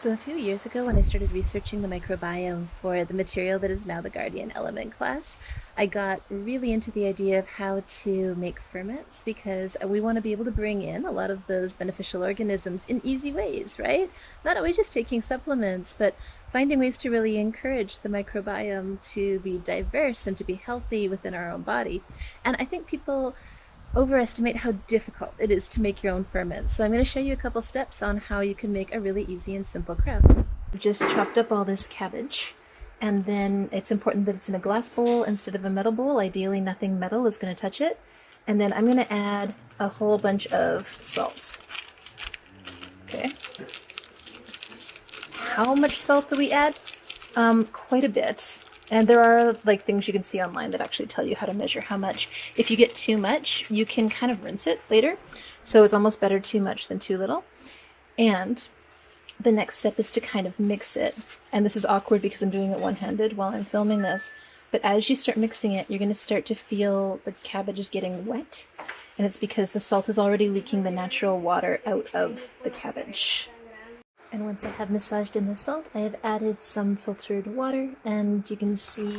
So a few years ago, when I started researching the microbiome for the material that is now the Guardian Element class, I got really into the idea of how to make ferments because we want to be able to bring in a lot of those beneficial organisms in easy ways, right? Not always just taking supplements, but finding ways to really encourage the microbiome to be diverse and to be healthy within our own body. And I think people overestimate how difficult it is to make your own ferments. So I'm going to show you a couple steps on how you can make a really easy and simple kraut. I've just chopped up all this cabbage, and then it's important that it's in a glass bowl instead of a metal bowl. Ideally, nothing metal is going to touch it. And then I'm going to add a whole bunch of salt. Okay. How much salt do we add? Quite a bit. And there are like things you can see online that actually tell you how to measure how much. If you get too much, you can kind of rinse it later. So it's almost better too much than too little. And the next step is to kind of mix it. And this is awkward because I'm doing it one-handed while I'm filming this. But as you start mixing it, you're going to start to feel the cabbage is getting wet. And it's because the salt is already leaking the natural water out of the cabbage. And once I have massaged in the salt, I have added some filtered water, and you can see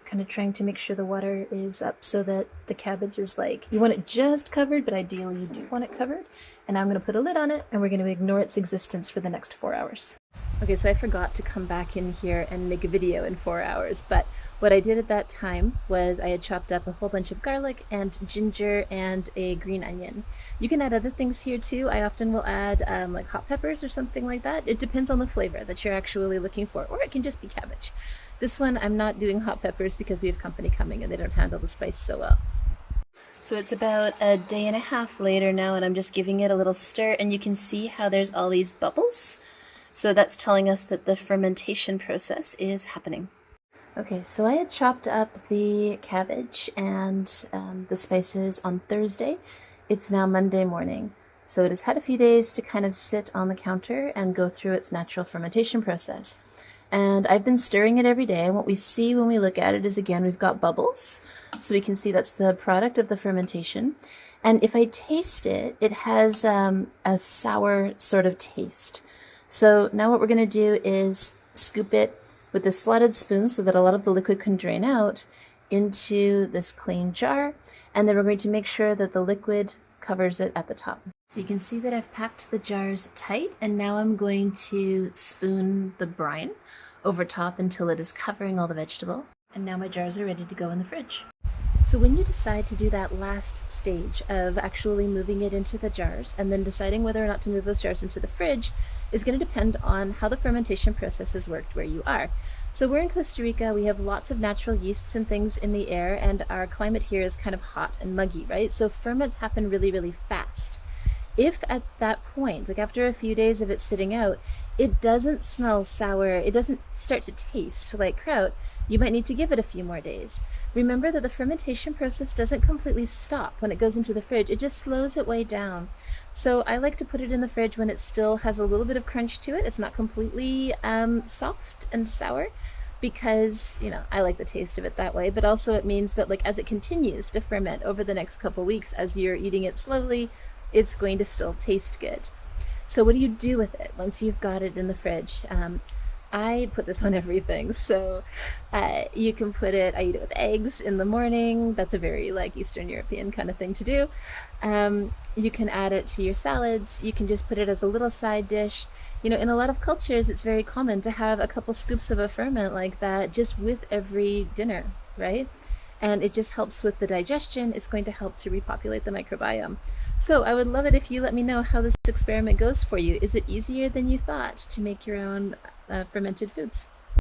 kind of trying to make sure the water is up so that the cabbage is like, you want it just covered, but ideally you do want it covered. And now I'm going to put a lid on it, and we're going to ignore its existence for the next 4 hours. Okay, so I forgot to come back in here and make a video in 4 hours, but what I did at that time was I had chopped up a whole bunch of garlic and ginger and a green onion. You can add other things here too. I often will add like hot peppers or something like that. It depends on the flavor that you're actually looking for, or it can just be cabbage. This one I'm not doing hot peppers because we have company coming and they don't handle the spice so well. So it's about a day and a half later now, and I'm just giving it a little stir, and you can see how there's all these bubbles. So that's telling us that the fermentation process is happening. Okay, so I had chopped up the cabbage and the spices on Thursday. It's now Monday morning. So it has had a few days to kind of sit on the counter and go through its natural fermentation process. And I've been stirring it every day, and what we see when we look at it is, again, we've got bubbles. So we can see that's the product of the fermentation. And if I taste it, it has a sour sort of taste. So now what we're going to do is scoop it with this slotted spoon so that a lot of the liquid can drain out into this clean jar. And then we're going to make sure that the liquid covers it at the top. So you can see that I've packed the jars tight, and now I'm going to spoon the brine over top until it is covering all the vegetable. And now my jars are ready to go in the fridge. So when you decide to do that last stage of actually moving it into the jars and then deciding whether or not to move those jars into the fridge is going to depend on how the fermentation process has worked where you are. So we're in Costa Rica, we have lots of natural yeasts and things in the air, and our climate here is kind of hot and muggy, right? So ferments happen really, really fast. If at that point, like after a few days of it sitting out, it doesn't smell sour, it doesn't start to taste like kraut, you might need to give it a few more days. Remember that the fermentation process doesn't completely stop when it goes into the fridge, it just slows it way down. So I like to put it in the fridge when it still has a little bit of crunch to it. It's not completely soft and sour, because, you know, I like the taste of it that way, but also it means that like as it continues to ferment over the next couple weeks, as you're eating it slowly, it's going to still taste good. So what do you do with it once you've got it in the fridge? I put this on everything. So you can put it, I eat it with eggs in the morning. That's a very like Eastern European kind of thing to do. You can add it to your salads. You can just put it as a little side dish. You know, in a lot of cultures, it's very common to have a couple scoops of a ferment like that just with every dinner, right? And it just helps with the digestion. It's going to help to repopulate the microbiome. So I would love it if you let me know how this experiment goes for you. Is it easier than you thought to make your own fermented foods?